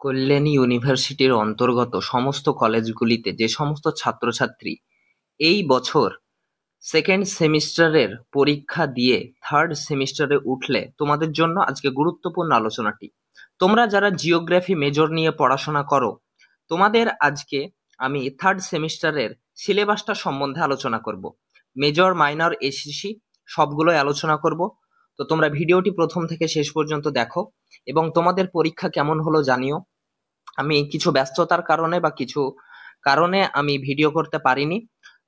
কল্যাণী ইউনিভার্সিটির অন্তর্গত সমস্ত কলেজগুলিতে যে সমস্ত ছাত্রছাত্রী এই বছর সেকেন্ড সেমিস্টারের পরীক্ষা দিয়ে থার্ড সেমিস্টারে উঠলে তোমাদের জন্য আজকে গুরুত্বপূর্ণ আলোচনাটি। তোমরা যারা জিওগ্রাফি মেজর নিয়ে পড়াশোনা করো, তোমাদের আজকে আমি থার্ড সেমিস্টারের সিলেবাসটা সম্বন্ধে আলোচনা করব। মেজর, মাইনর, এসিসি সবগুলোই আলোচনা করব। তো তোমরা ভিডিওটি প্রথম থেকে শেষ পর্যন্ত দেখো এবং তোমাদের পরীক্ষা কেমন হলো জানিও। আমি কিছু ব্যস্ততার কারণে বা কিছু কারণে আমি ভিডিও করতে পারিনি,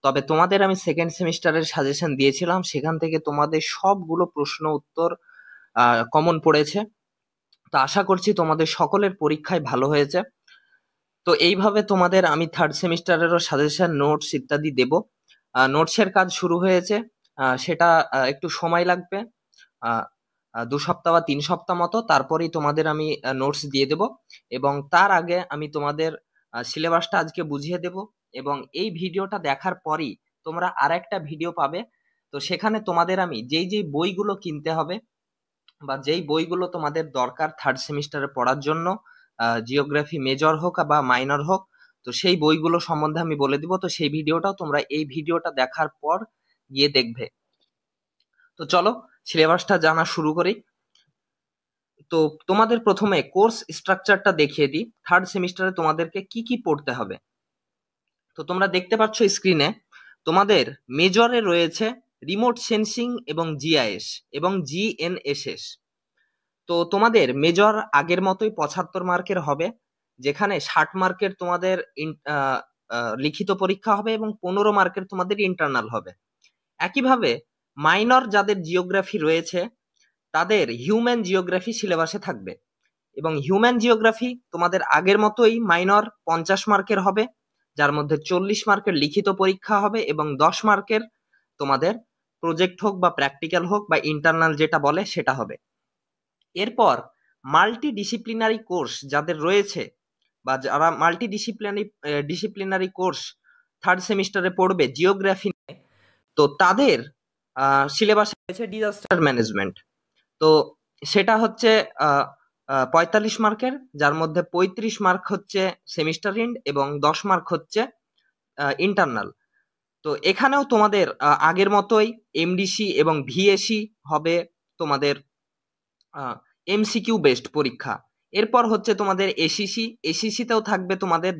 তবে তোমাদের আমি সেকেন্ড সেমিস্টারের সাজেশন দিয়েছিলাম, সেখান থেকে তোমাদের সবগুলো প্রশ্ন উত্তর কমন পড়েছে। তো আশা করছি তোমাদের সকলের পরীক্ষায় ভালো হয়েছে। তো এইভাবে তোমাদের আমি থার্ড সেমিস্টারেরও সাজেশন, নোটস ইত্যাদি দেব। নোটসের কাজ শুরু হয়েছে, সেটা একটু সময় লাগবে, 2 সপ্তাহ বা 3 সপ্তাহ মতো, তারপরেই তোমাদের আমি নোটস দিয়ে দেব। এবং তার আগে আমি তোমাদের সিলেবাসটা আজকে বুঝিয়ে দেব এবং এই ভিডিওটা দেখার পরই তোমরা আর একটা ভিডিও পাবে। তো সেখানে তোমাদের আমি যেই যেই বইগুলো কিনতে হবে বা যেই বইগুলো তোমাদের দরকার থার্ড সেমিস্টারে পড়ার জন্য, জিওগ্রাফি মেজর হোক বা মাইনর হোক, তো সেই বইগুলো সম্বন্ধে আমি বলে দিব। তো সেই ভিডিওটাও তোমরা এই ভিডিওটা দেখার পর গিয়ে দেখবে। তো চলো সিলেবাসটা জানা শুরু করি। তো তোমাদের প্রথমে কোর্স স্ট্রাকচারটা দেখিয়ে দিই, থার্ড সেমিস্টারে তোমাদেরকে কি কি পড়তে হবে। তো তোমরা দেখতে পাচ্ছ স্ক্রিনে, তোমাদের মেজরে রয়েছে রিমোট সেন্সিং এবং জিআইএস এবং জিএনএসএস। তো তোমাদের মেজর আগের মতোই 75 মার্কের হবে, যেখানে 60 মার্কের তোমাদের লিখিত পরীক্ষা হবে এবং 15 মার্কের তোমাদের ইন্টারনাল হবে। একইভাবে মাইনর যাদের জিওগ্রাফি রয়েছে তাদের হিউম্যান জিওগ্রাফি সিলেবাসে থাকবে এবং হিউম্যান জিওগ্রাফি তোমাদের আগের মতোই মাইনর 50 মার্কের হবে, যার মধ্যে 40 মার্কের লিখিত পরীক্ষা হবে এবং 10 মার্কের তোমাদের প্রজেক্ট হোক বা প্র্যাকটিক্যাল হোক বা ইন্টারনাল যেটা বলে সেটা হবে। এরপর মাল্টি ডিসিপ্লিনারি কোর্স যাদের রয়েছে বা যারা মাল্টি ডিসিপ্লিনারি কোর্স থার্ড সেমিস্টারে পড়বে জিওগ্রাফি নিয়ে, তো তাদের সিলেবাসে রয়েছে ডিজাস্টার ম্যানেজমেন্ট। তো সেটা হচ্ছে 45 মার্কের, যার মধ্যে 35 মার্ক হচ্ছে সেমিস্টার এন্ড এবং 10 মার্ক হচ্ছে ইন্টারনাল। তো এখানেও তোমাদের আগের মতোই এমডিসি এবং ভিএসি হবে তোমাদের এমসিকিউ বেসড পরীক্ষা। এরপর হচ্ছে তোমাদের এসিসিতেও থাকবে তোমাদের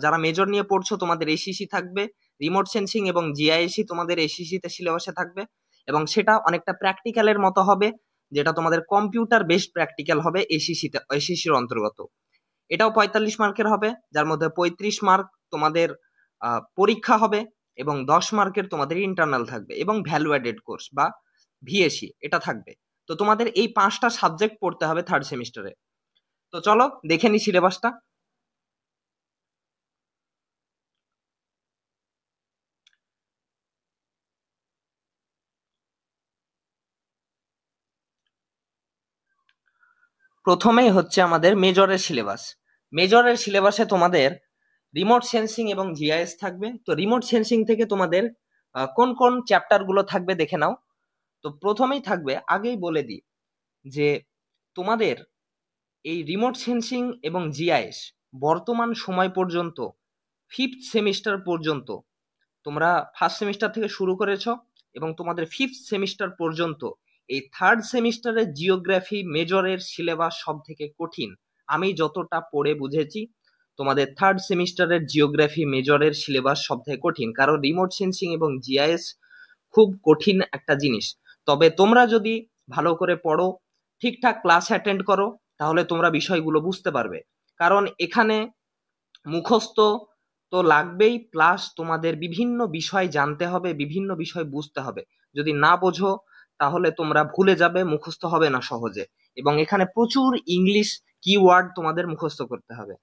যারা মেজর নিয়ে পড়ছো তোমাদের এসিসি থাকবে, রিমোট সেন্সিং এবং জিআইএসি তোমাদের এসিসিতে সিলেবাসে থাকবে এবং সেটা অনেকটা প্র্যাকটিক্যালের মতো হবে, যেটা তোমাদের কম্পিউটার বেসড প্র্যাকটিক্যাল হবে এসিসির অন্তর্গত। এটাও 45 মার্কের হবে, যার মধ্যে 35 মার্ক তোমাদের পরীক্ষা হবে এবং 10 মার্কের তোমাদের ইন্টারনাল থাকবে এবং ভ্যালু অ্যাডেড কোর্স বা ভিএসি এটা থাকবে। তো তোমাদের এই 5টা সাবজেক্ট পড়তে হবে থার্ড সেমিস্টারে। তো চলো দেখে নি সিলেবাসটা। প্রথমেই হচ্ছে আমাদের মেজরের সিলেবাস। মেজরের সিলেবাসে তোমাদের রিমোট সেন্সিং এবং জিআইএস থাকবে। তো রিমোট সেন্সিং থেকে তোমাদের কোন কোন চ্যাপ্টার গুলো থাকবে দেখে নাও। তো প্রথমেই থাকবে, আগেই বলে দিই যে তোমাদের এই রিমোট সেন্সিং এবং জিআইএস বর্তমান সময় পর্যন্ত 5th সেমিস্টার পর্যন্ত তোমরা ফার্স্ট সেমিস্টার থেকে শুরু করেছ এবং তোমাদের 5th সেমিস্টার পর্যন্ত এই থার্ড সেমিস্টারের জিওগ্রাফি মেজরের সিলেবাস সব থেকে কঠিন। আমি যতটা পড়ে বুঝেছি তোমাদের থার্ড সেমিস্টারের জিওগ্রাফি মেজরের সিলেবাস সব থেকে কঠিন, কারণ রিমোট সেন্সিং এবং জিআইএস খুব কঠিন একটা জিনিস। তবে তোমরা যদি ভালো করে পড়ো, ঠিকঠাক ক্লাস অ্যাটেন্ড করো, তাহলে তোমরা বিষয়গুলো বুঝতে পারবে। কারণ এখানে মুখস্থ তো লাগবেই, প্লাস তোমাদের বিভিন্ন বিষয় জানতে হবে, বিভিন্ন বিষয় বুঝতে হবে। যদি না বোঝো তাহলে তোমরা ভুলে যাবে, মুখস্থ হবে না সহজে। এবং এখানে প্রচুর ইংলিশ কিওয়ার্ড তোমাদের মুখস্থ করতে হবে।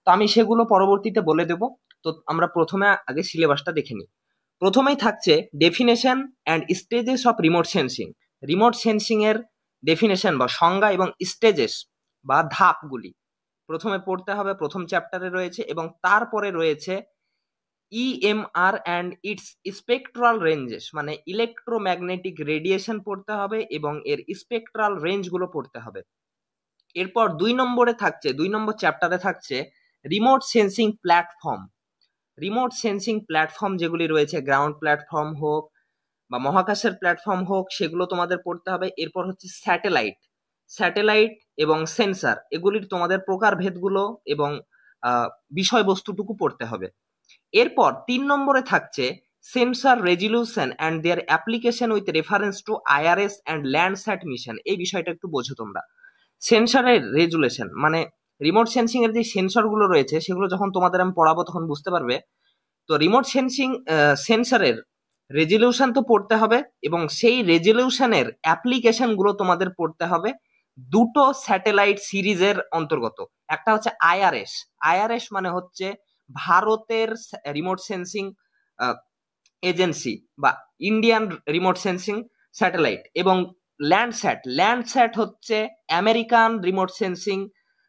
তো আমি সেগুলো পরবর্তীতে বলে দেব। তো আমরা প্রথমে আগে সিলেবাসটা দেখে নিই। প্রথমেই থাকছে definition and stages of remote sensing. Remote sensing এর ডেফিনেশন বা সংজ্ঞা এবং স্টেজেস বা ধাপগুলি প্রথমে পড়তে হবে, প্রথম চ্যাপ্টারে রয়েছে। এবং তারপরে রয়েছে EMR and it's spectral ranges, মানে ইলেকট্রোম্যাগনেটিক রেডিয়েশন পড়তে হবে এবং এর স্পেকট্রাল রেঞ্জগুলো পড়তে হবে। এরপর 2 নম্বর চ্যাপ্টারে থাকছে remote sensing platform. Remote sensing platform যেগুলি রয়েছে, গ্রাউন্ড প্ল্যাটফর্ম হোক বা মহাকাশের প্ল্যাটফর্ম হোক, সেগুলো তোমাদের পড়তে হবে। এরপর হচ্ছে স্যাটেলাইট এবং সেন্সার, এগুলির তোমাদের প্রকারভেদগুলো এবং বিষয়বস্তুটুকু পড়তে হবে। এরপর 3 নম্বরে থাকছে sensor resolution and their application with reference to IRS and Landsat mission. এই বিষয়টা একটু বোঝো তোমরা। সেন্সরের রেজুলেশন মানে রিমোট সেন্সিং এর যে সেন্সরগুলো রয়েছে সেগুলো যখন তোমাদের আমি পড়াবো তখন বুঝতে পারবে। তো রিমোট সেন্সরের রেজলিউশন তো পড়তে হবে এবং সেই রেজলিউশনের অ্যাপ্লিকেশন গুলো তোমাদের পড়তে হবে দুটো স্যাটেলাইট সিরিজের অন্তর্গত। একটা হচ্ছে আইআরএস মানে হচ্ছে ভারতের রিমোট সেন্সিং এজেন্সি বা ইন্ডিয়ান রিমোট সেন্সিং স্যাটেলাইট, এবং ল্যান্ডস্যাট হচ্ছে আমেরিকান রিমোট সেন্সিং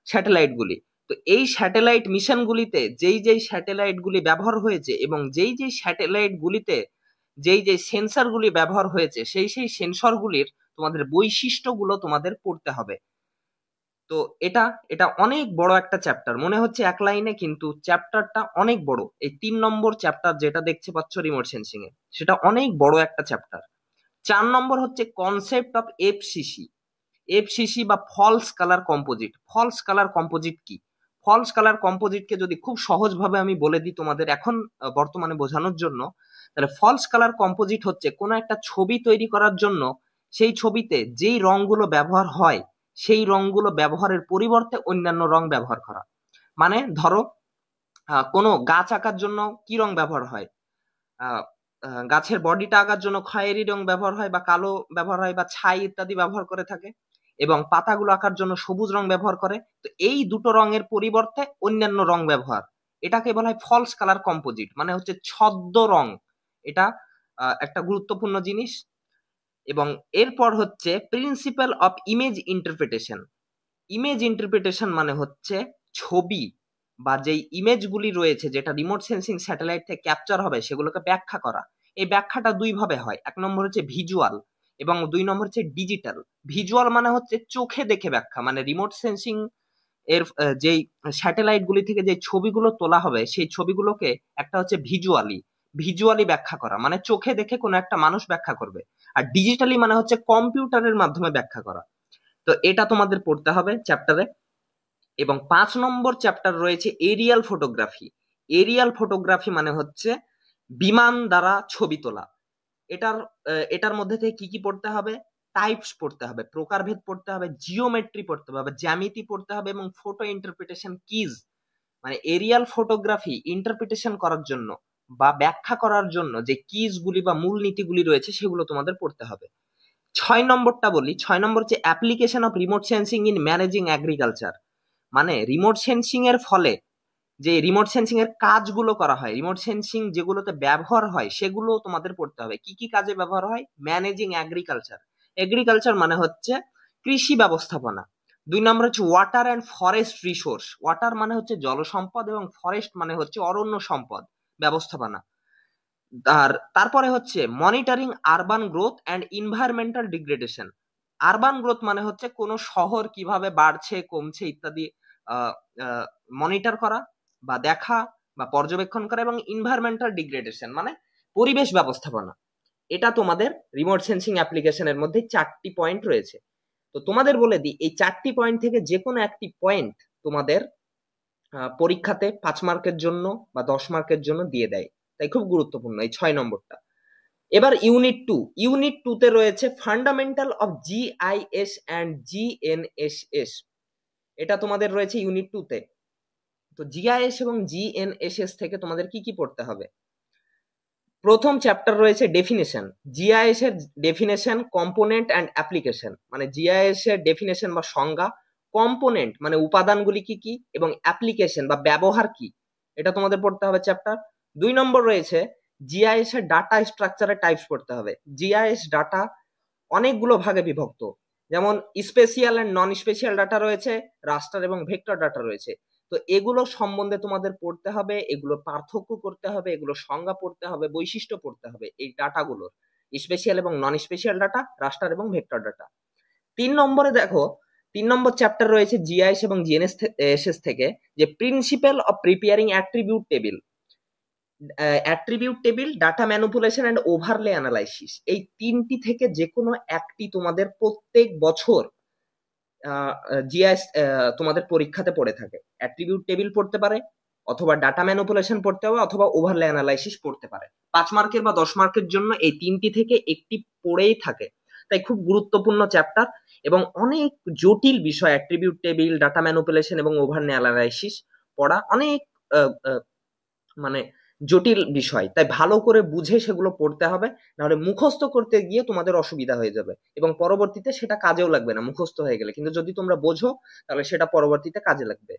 স্যাটেলাইটগুলি। তো এই স্যাটেলাইট মিশনগুলিতে যেই স্যাটেলাইটগুলি ব্যবহার হয়েছে এবং যেই স্যাটেলাইটগুলিতে যেই সেন্সরগুলি ব্যবহার হয়েছে সেই সেন্সরগুলির তোমাদের বৈশিষ্ট্যগুলো তোমাদের পড়তে হবে। তো এটা অনেক বড় একটা চ্যাপ্টার, মনে হচ্ছে এক লাইনে, কিন্তু চ্যাপ্টারটা অনেক বড়। এই 3 নম্বর চ্যাপ্টার যেটা দেখতে পাচ্ছ রিমোট সেন্সিং এ, সেটা অনেক বড় একটা চ্যাপ্টার। 4 নম্বর হচ্ছে কনসেপ্ট অফ এফসিসি বা ফলস কালার কম্পোজিট কি? ফলস কালার কম্পোজিটকে যদি খুব সহজভাবে আমি বলে দিই তোমাদের এখন বর্তমানে বোঝানোর জন্য, তাহলে ফলস কালার কম্পোজিট হচ্ছে কোনো একটা ছবি তৈরি করার জন্য সেই ছবিতে যেই রংগুলো ব্যবহার হয় সেই রংগুলো ব্যবহারের পরিবর্তে অন্যান্য রং ব্যবহার করা। মানে ধরো কোনো গাছ আঁকার জন্য কি রং ব্যবহার হয়? গাছের বডিটা আঁকার জন্য খয়েরি রং ব্যবহার হয় বা কালো ব্যবহার হয় বা ছাই ইত্যাদি ব্যবহার করে থাকে, এবং পাতাগুলো আঁকার জন্য সবুজ রং ব্যবহার করে। তো এই দুটো রঙের পরিবর্তে অন্যান্য রং ব্যবহার, এটাকে বলা হয় ফলস কালার কম্পোজিট, মানে হচ্ছে ছদ্ম রং। এটা একটা গুরুত্বপূর্ণ জিনিস। এবং এরপর হচ্ছে প্রিন্সিপাল অফ ইমেজ ইন্টারপ্রিটেশন মানে হচ্ছে ছবি বা যেই ইমেজগুলি রয়েছে যেটা রিমোট সেন্সিং স্যাটেলাইট থেকে ক্যাপচার হবে সেগুলোকে ব্যাখ্যা করা। এই ব্যাখ্যাটা দুই ভাবে হয়, এক নম্বর হচ্ছে ভিজুয়াল এবং 2 নম্বর হচ্ছে ডিজিটাল। ভিজুয়াল মানে হচ্ছে চোখে দেখে ব্যাখ্যা, মানে রিমোট সেন্সিং এর যেই স্যাটেলাইট গুলি থেকে যে ছবিগুলো তোলা হবে সেই ছবিগুলোকে একটা হচ্ছে ভিজুয়ালি ব্যাখ্যা করা, মানে চোখে দেখে কোনো একটা মানুষ ব্যাখ্যা করবে। আর ডিজিটালি মানে হচ্ছে কম্পিউটারের মাধ্যমে ব্যাখ্যা করা। তো এটা তোমাদের পড়তে হবে চ্যাপ্টারে। এবং 5 নম্বর চ্যাপ্টার রয়েছে এরিয়াল ফটোগ্রাফি মানে হচ্ছে বিমান দ্বারা ছবি তোলা। এটার মধ্যে থেকে কি কি পড়তে হবে? টাইপস পড়তে হবে, প্রকারভেদ পড়তে হবে, জিওমেট্রি পড়তে হবে, জ্যামিতি পড়তে হবে এবং ফটো ইন্টারপ্রিটেশন কিজ, মানে এরিয়াল ফটোগ্রাফি ইন্টারপ্রিটেশন করার জন্য বা ব্যাখ্যা করার জন্য যে কিজগুলি বা মূলনীতিগুলি রয়েছে সেগুলো তোমাদের পড়তে হবে। 6 নম্বরটা বলি, 6 নম্বর হচ্ছে application of remote sensing in managing agriculture. মানে রিমোট সেন্সিং এর ফলে যে রিমোট সেন্সিং এর কাজগুলো করা হয়, রিমোট সেন্সিং যেগুলোতে ব্যবহার হয় সেগুলো তোমাদের পড়তে হবে। কি কি কাজে ব্যবহার হয়? ম্যানেজিং এগ্রিকালচার মানে হচ্ছে কৃষি ব্যবস্থাপনা। 2 নম্বর হচ্ছে water and forest resource, water মানে হচ্ছে জলসম্পদ এবং ফরেস্ট মানে হচ্ছে অরণ্য সম্পদ ব্যবস্থাপনা। আর তারপরে হচ্ছে monitoring urban growth and environmental degradation. Urban growth মানে হচ্ছে কোন শহর কিভাবে বাড়ছে কমছে ইত্যাদি মনিটর করা বা দেখা বা পর্যবেক্ষণ করা, এবং এনভায়রনমেন্টাল ডিগ্রেডেশন মানে পরিবেশ ব্যবস্থাপনা। এটা তোমাদের রিমোট সেন্সিং অ্যাপ্লিকেশনের মধ্যে 4টি পয়েন্ট রয়েছে। তো তোমাদের বলে দিই, এই 4টি পয়েন্ট থেকে যে কোনো একটি পয়েন্ট তোমাদের পরীক্ষাতে 5 মার্কের জন্য বা 10 মার্কের জন্য দিয়ে দেয়, তাই খুব গুরুত্বপূর্ণ এই 6 নম্বরটা। এবার ইউনিট 2 তে রয়েছে fundamental of GIS and GNSS. এটা তোমাদের রয়েছে ইউনিট 2 তে। তো জিআইএস এবং জিএনএসএস থেকে তোমাদের কি কি পড়তে হবে? প্রথম চ্যাপ্টার রয়েছে ডেফিনেশন, জিআইএস এর ডেফিনেশন, কম্পোনেন্ট অ্যান্ড অ্যাপ্লিকেশন, মানে জিআইএস এর ডেফিনেশন বা সংজ্ঞা, কম্পোনেন্ট মানে উপাদানগুলি কি কি, এবং অ্যাপ্লিকেশন বা ব্যবহার কি, এটা তোমাদের পড়তে হবে চ্যাপ্টার। 2 নম্বর রয়েছে জিআইএস এর ডাটা স্ট্রাকচারের টাইপস পড়তে হবে। জিআইএস ডাটা অনেকগুলো ভাগে বিভক্ত, যেমন spatial and non spatial data রয়েছে, রাস্টার এবং ভেক্টর ডাটা রয়েছে। তো এগুলো সম্বন্ধে তোমাদের পড়তে হবে, এগুলো পার্থক্য করতে হবে, এগুলো সংজ্ঞা পড়তে হবে, বৈশিষ্ট্য পড়তে হবে এই ডাটাগুলোর, স্পেশিয়াল এবং নন স্পেশিয়াল ডাটা, রাস্টার এবং ভেক্টর ডাটা। 3 নম্বরে দেখো 3 নম্বর চ্যাপ্টার রয়েছে জিআইএস এবং জিএনএসএস থেকে, যে principal of preparing attribute table, data manipulation and overlay analysis. এই 3টি থেকে যে কোনো একটি তোমাদের প্রত্যেক বছর জিআইএস তোমাদের পরীক্ষাতে পড়ে থাকে। অ্যাট্রিবিউট টেবিল পড়তে পারে, অথবা ডাটা ম্যানিপুলেশন পড়তে হবে, অথবা ওভারলে অ্যানালাইসিস পড়তে পারে। 5 মার্কের বা 10 মার্কের জন্য এই 3টি থেকে একটি পড়েই থাকে। তাই খুব গুরুত্বপূর্ণ চ্যাপ্টার এবং অনেক জটিল বিষয়। অ্যাট্রিবিউট টেবিল, ডাটা ম্যানিপুলেশন এবং ওভারলে অ্যানালাইসিস পড়া অনেক মানে জটিল বিষয়, তাই ভালো করে বুঝে সেগুলো পড়তে হবে, নাহলে মুখস্থ করতে গিয়ে তোমাদের অসুবিধা হয়ে যাবে এবং পরবর্তীতে সেটা কাজেও লাগবে না মুখস্থ হয়ে গেলে, কিন্তু যদি তোমরা বোঝো তাহলে সেটা পরবর্তীতে কাজে লাগবে।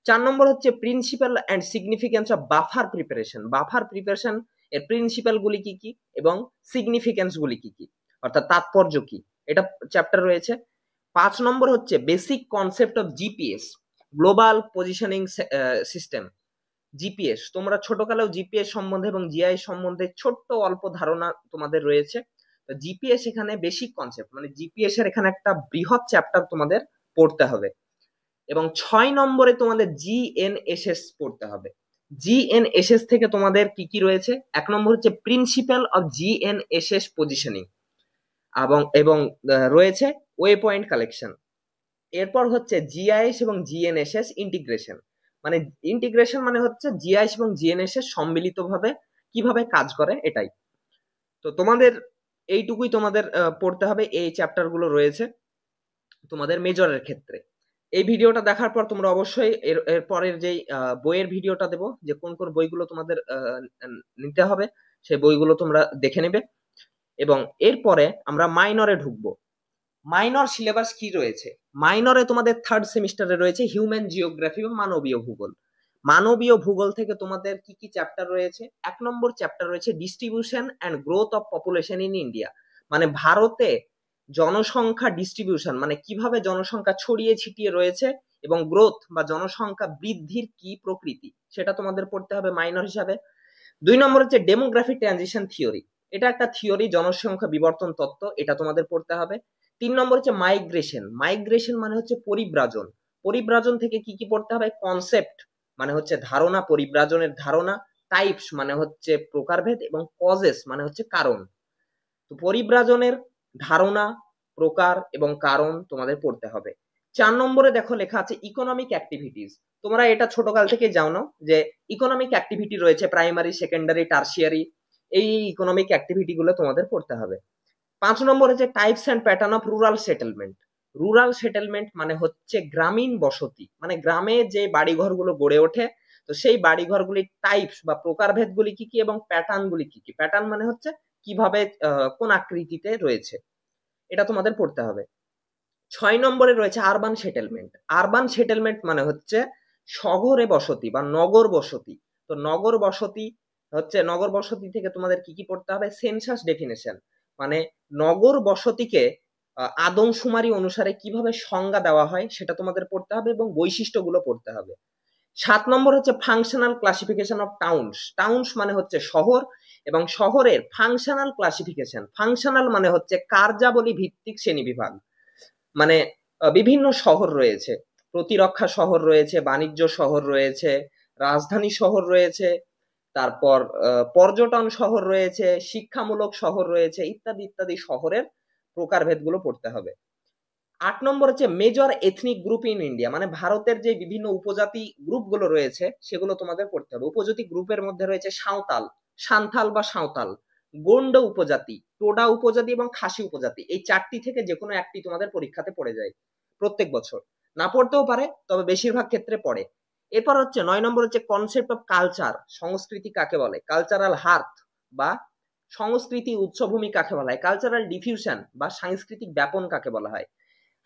4 নম্বর হচ্ছে principal and significance of buffer preparation. Buffer preparation এর প্রিন্সিপাল গুলি কি কি এবং সিগনিফিকেন্স গুলি কি কি, অর্থাৎ তাৎপর্য কি, এটা চ্যাপ্টার রয়েছে। 5 নম্বর হচ্ছে basic concept of GPS, global positioning system. GPS, তোমরা ছোটকালেও জিপিএস সম্বন্ধে এবং জিআই সম্বন্ধে ছোট্ট অল্প ধারণা তোমাদের রয়েছে। তো জিপিএস এখানে বেসিক কনসেপ্ট, মানে জিপিএস এর এখানে একটা বৃহৎ চ্যাপ্টার তোমাদের পড়তে হবে। এবং 6 নম্বরে তোমাদের জিএনএসএস পড়তে হবে। জিএনএসএস থেকে তোমাদের কি কি রয়েছে? 1 নম্বর হচ্ছে প্রিন্সিপাল অফ জিএনএসএস পজিশনিং এবং রয়েছে ওয়ে পয়েন্ট কালেকশন। এরপর হচ্ছে জিআইএস এবং জিএনএসএস ইন্টিগ্রেশন, মানে ইন্টিগ্রেশন মানে হচ্ছে জিআইএস এবং জিএনএসএস সম্মিলিতভাবে কিভাবে কাজ করে এটাই। তো তোমাদের এইটুকুই তোমাদের পড়তে হবে, এই চ্যাপ্টার গুলো রয়েছে তোমাদের মেজরের ক্ষেত্রে। এই ভিডিওটা দেখার পর তোমরা অবশ্যই এর পরের যেই বইয়ের ভিডিওটা দেবো, যে কোন কোন বইগুলো তোমাদের নিতে হবে সেই বইগুলো তোমরা দেখে নেবে। এবং এরপরে আমরা মাইনরে ঢুকবো। মাইনর সিলেবাস কি রয়েছে? মাইনরে তোমাদের 3rd সেমিস্টারে রয়েছে হিউম্যান জিওগ্রাফি এবং মানবীয় ভূগোল। মানবীয় ভূগোল থেকে তোমাদের কি কি চ্যাপ্টার রয়েছে? 1 নম্বর চ্যাপ্টার রয়েছে distribution and growth of population in India, মানে ভারতে জনসংখ্যা ডিস্ট্রিবিউশন, মানে কিভাবে জনসংখ্যা ছড়িয়ে ছিটিয়ে রয়েছে এবং গ্রোথ বা জনসংখ্যা বৃদ্ধির কি প্রকৃতি, সেটা তোমাদের পড়তে হবে মাইনর হিসাবে। 2 নম্বর হচ্ছে ডেমোগ্রাফি ট্রানজিশন থিওরি, এটা একটা থিওরি, জনসংখ্যা বিবর্তন তত্ত্ব, এটা তোমাদের পড়তে হবে। 3 নম্বর হচ্ছে মাইগ্রেশন মানে হচ্ছে পরিব্রাজন থেকে কি কি পড়তে হবে? কনসেপ্ট মানে হচ্ছে ধারণা, পরিব্রাজনের ধারণা, টাইপস মানে হচ্ছে প্রকারভেদ, এবং কজেস মানে হচ্ছে কারণ। তো পরিব্রাজনের ধারণা, প্রকার এবং কারণ তোমাদের পড়তে হবে। 4 নম্বরে দেখো লেখা আছে ইকোনমিক অ্যাক্টিভিটিস। তোমরা এটা ছোটকাল থেকে জানো যে ইকোনমিক অ্যাক্টিভিটি রয়েছে, প্রাইমারি, সেকেন্ডারি, টারশিয়ারি, এই ইকোনমিক অ্যাক্টিভিটি গুলো তোমাদের পড়তে হবে। 5 নম্বর হচ্ছে types and pattern of rural settlement. Rural settlement মানে হচ্ছে গ্রামীণ বসতি, মানে গ্রামে যে বাড়িঘরগুলো গড়ে ওঠে, তো সেই বাড়িঘরগুলির টাইপস বা প্রকারভেদগুলি কি কি এবং প্যাটার্নগুলি কি কি। প্যাটার্ন মানে হচ্ছে কিভাবে কোন আকৃতিতে রয়েছে, এটা তোমাদের পড়তে হবে। 6 নম্বরে রয়েছে আরবান সেটেলমেন্ট মানে হচ্ছে শহরে বসতি বা নগর বসতি। তো নগর বসতি থেকে তোমাদের কি কি পড়তে হবে? সেন্সাস ডেফিনেশন, মানে নগর বসতিকে আদমশুমারি অনুসারে কিভাবে সংজ্ঞা দেওয়া হয় সেটা তোমাদের পড়তে হবে এবং বৈশিষ্ট্যগুলো পড়তে হবে। 7 নম্বর হচ্ছে ফাংশনাল ক্লাসিফিকেশন অফ টাউনস মানে হচ্ছে শহর, এবং শহরের ফাংশনাল ক্লাসিফিকেশন। ফাংশনাল মানে হচ্ছে কার্যাবলী ভিত্তিক শ্রেণীবিভাগ, মানে বিভিন্ন শহর রয়েছে, প্রতিরক্ষা শহর রয়েছে, বাণিজ্য শহর রয়েছে, রাজধানী শহর রয়েছে, তারপর পর্যটন শহর রয়েছে, শিক্ষামূলক শহর রয়েছে, ইত্যাদি ইত্যাদি শহরের প্রকারভেদগুলো পড়তে হবে। 8 নম্বর হচ্ছে major ethnic group in India, মানে ভারতের যে বিভিন্ন উপজাতি গ্রুপগুলো রয়েছে সেগুলো তোমাদের পড়তে হবে। উপজাতি গ্রুপের মধ্যে রয়েছে সান্থাল বা সাঁওতাল, গোন্ড উপজাতি, টোডা উপজাতি এবং খাসি উপজাতি। এই 4টি থেকে যে কোনো একটি তোমাদের পরীক্ষাতে পড়ে যায় প্রত্যেক বছর, না পড়তেও পারে তবে বেশিরভাগ ক্ষেত্রে পড়ে। এরপর হচ্ছে 9 নম্বর হচ্ছে কনসেপ্ট অফ কালচার, সংস্কৃতি কাকে বলে, কালচারাল হার্থ বা সংস্কৃতি উৎসভূমি কাকে বলা হয়, কালচারাল ডিফিউশন বা সাংস্কৃতিক ব্যাপন কাকে বলা হয়।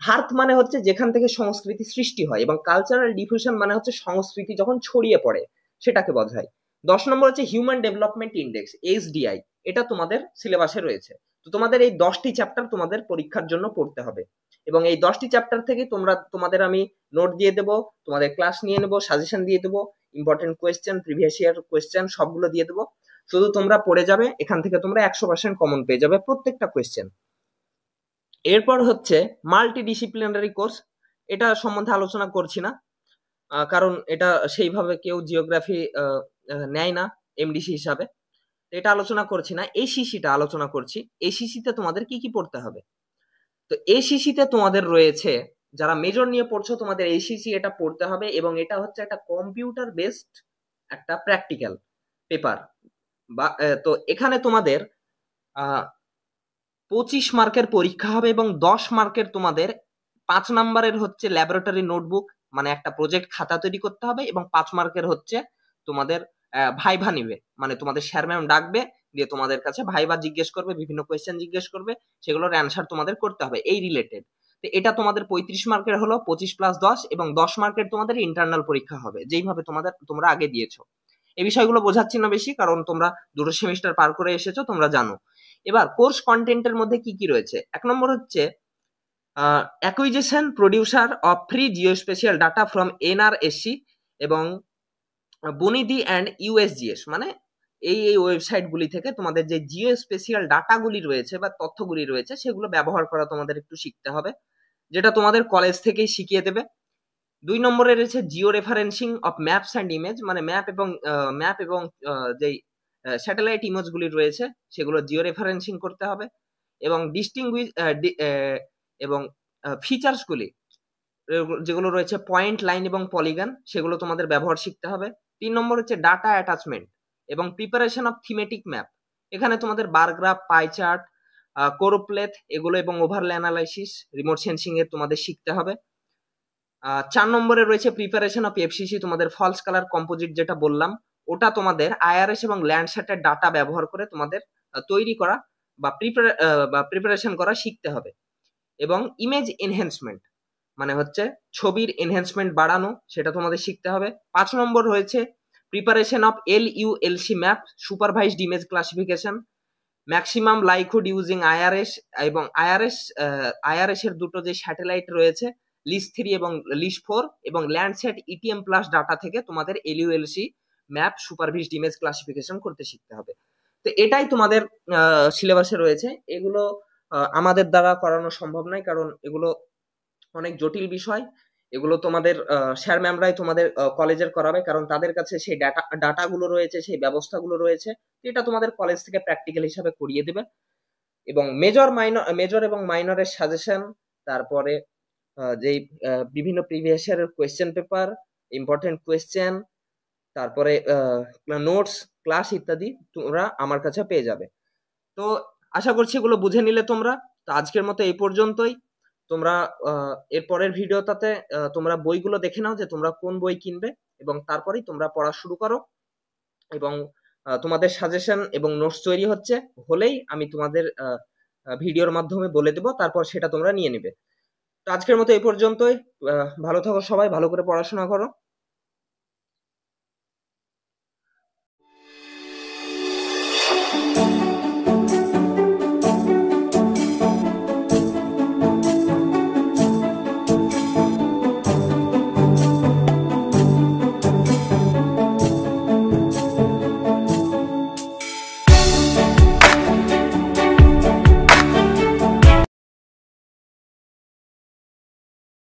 হার্থ মানে হচ্ছে যেখান থেকে সংস্কৃতি সৃষ্টি হয়, এবং কালচারাল ডিফিউশন মানে হচ্ছে সংস্কৃতি যখন ছড়িয়ে পড়ে সেটাকে বোঝায়। 10 নম্বর হচ্ছে হিউম্যান ডেভেলপমেন্ট ইন্ডেক্স, এইচডিআই, এটা তোমাদের সিলেবাসে রয়েছে। তো তোমাদের এই 10টি চ্যাপ্টার তোমাদের পরীক্ষার জন্য পড়তে হবে, এবং এই 10টি চ্যাপ্টার থেকে তোমাদের আমি নোট দিয়ে দেবো, তোমাদের ক্লাস নিয়ে নেবো, সাজেশন দিয়ে দেবো, important question, previous year question সবগুলো দিয়ে দেবো। শুধু তোমরা পড়ে যাবে, এখান থেকে তোমরা 100% কমন পেয়ে যাবে প্রত্যেকটা কোয়েশ্চেন। এরপর হচ্ছে মাল্টিডিসিপ্লিনারি কোর্স, এটা সম্বন্ধে আলোচনা করছি না, কারণ এটা সেইভাবে কেউ জিওগ্রাফি নেয় না এমডিসি হিসাবে, এটা আলোচনা করছি না। এসিসিটা আলোচনা করছি। এসিসিতে তোমাদের কি কি পড়তে হবে? তো এসিসিতে তোমাদের রয়েছে, যারা মেজর নিয়ে পড়ছো তোমাদের এসিসি এটা পড়তে হবে, এবং এটা হচ্ছে একটা কম্পিউটার বেসড একটা প্র্যাকটিক্যাল পেপার। বা তো এখানে তোমাদের 25 মার্কের পরীক্ষা হবে, এবং 10 মার্কের তোমাদের 5 নাম্বারের হচ্ছে ল্যাবরেটরি নোটবুক, মানে একটা প্রজেক্ট খাতা তৈরি করতে হবে, এবং 5 মার্কের হচ্ছে তোমাদের ভাইভা নিবে, মানে তোমাদের স্যার ম্যাম ডাকবে, দিয়ে তোমাদের কাছে ভাইভা জিজ্ঞেস করবে, বিভিন্ন কোয়েশ্চেন জিজ্ঞেস করবে, সেগুলোর অ্যান্সার তোমাদের করতে হবে এই রিলেটেড। তো এটা তোমাদের 35 মার্কের হলো 25 + 10, এবং 10 মার্কের তোমাদের ইন্টারনাল পরীক্ষা হবে, যেইভাবে তোমরা আগে দিয়েছো। এই বিষয়গুলো বোঝাচ্ছি না বেশি, কারণ তোমরা দুটো সেমিস্টার পার করে এসেছো, তোমরা জানো। এবার কোর্স কন্টেন্টের মধ্যে কি কি রয়েছে? 1 নম্বর হচ্ছে acquisition producer of free geospatial data from এনআরএসসি এবং বনিদি অ্যান্ড ইউএসজিএস, মানে এই ওয়েবসাইটগুলি থেকে তোমাদের যে জিওস্পেশিয়াল ডাটাগুলি রয়েছে বা তথ্যগুলি রয়েছে সেগুলো ব্যবহার করা তোমাদের একটু শিখতে হবে, যেটা তোমাদের কলেজ থেকেই শিখিয়ে দেবে। 2 নম্বরে রয়েছে Jio referencing of maps and image, মানে ম্যাপ এবং যেই স্যাটেলাইট ইমেজগুলি রয়েছে সেগুলো জিও রেফারেন্সিং করতে হবে, এবং এবং ফিচার্সগুলি যেগুলো রয়েছে পয়েন্ট, লাইন এবং পলিগন, সেগুলো তোমাদের ব্যবহার শিখতে হবে। 3 নম্বর হচ্ছে ডাটা অ্যাটাচমেন্ট এবং প্রিপারেশন অফ থিমেটিক ম্যাপ, এখানে তোমাদের বার গ্রাফ, পাই চার্ট, কোরোপ্লেথ এগুলো এবং ওভারলে অ্যানালাইসিস, রিমোট সেন্সিং এর তোমাদের শিখতে হবে। 4 নম্বরে রয়েছে প্রিপারেশন অফ এফসিসি, তোমাদের ফলস কালার কম্পোজিট যেটা বললাম, ওটা তোমাদের আইআরএস এবং ল্যান্ডস্যাটের ডাটা ব্যবহার করে তোমাদের তৈরি করা বা প্রিপারেশন করা শিখতে হবে। এবং ইমেজ এনহ্যান্সমেন্ট, মানে হচ্ছে ছবির এনহ্যান্সমেন্ট বাড়ানো, সেটা তোমাদের শিখতে হবে। 5 নম্বর হয়েছে preparation of LULC map, supervised image classification, maximum likelihood using IRS, এবং আইআরএস এর দুটো যে স্যাটেলাইট রয়েছে লিস্ট 3 এবং লিস্ট 4 এবং ল্যান্ডস্যাট ইটিএম প্লাস ডাটা থেকে তোমাদের এলইউএলসি ম্যাপ সুপারভাইজড ইমেজ ক্লাসিফিকেশন করতে শিখতে হবে। তো এটাই তোমাদের সিলেবাসে রয়েছে। এগুলো আমাদের দ্বারা করানো সম্ভব নয়, কারণ এগুলো অনেক জটিল বিষয়। এগুলো তোমাদের স্যার ম্যামরাই তোমাদের কলেজের করাবে, কারণ তাদের কাছে সেই ডাটাগুলো রয়েছে, সেই ব্যবস্থাগুলো রয়েছে। এটা তোমাদের কলেজ থেকে প্র্যাকটিক্যাল হিসাবে করিয়ে দেবে। এবং মেজর এবং মাইনরের সাজেশন, তারপরে যেই বিভিন্ন প্রিভিয়াস ইয়ারের কোয়েশ্চেন পেপার, ইম্পর্টেন্ট কোয়েশ্চেন, তারপরে নোটস, ক্লাস ইত্যাদি তোমরা আমার কাছে পেয়ে যাবে। তো আশা করছি এগুলো বুঝে নিলে তোমরা। তো আজকের মতো এই পর্যন্তই। তোমরা এর পরের ভিডিওটাতে তোমরা বইগুলো দেখে নাও যে তোমরা কোন বই কিনবে, এবং তারপরেই তোমরা পড়া শুরু করো। এবং তোমাদের সাজেশন এবং নোটস তৈরি হলেই আমি তোমাদের ভিডিওর মাধ্যমে বলে দেব, তারপর সেটা তোমরা নিয়ে নেবে। তো আজকের মতো এই পর্যন্তই। ভালো থাকো সবাই, ভালো করে পড়াশোনা করো।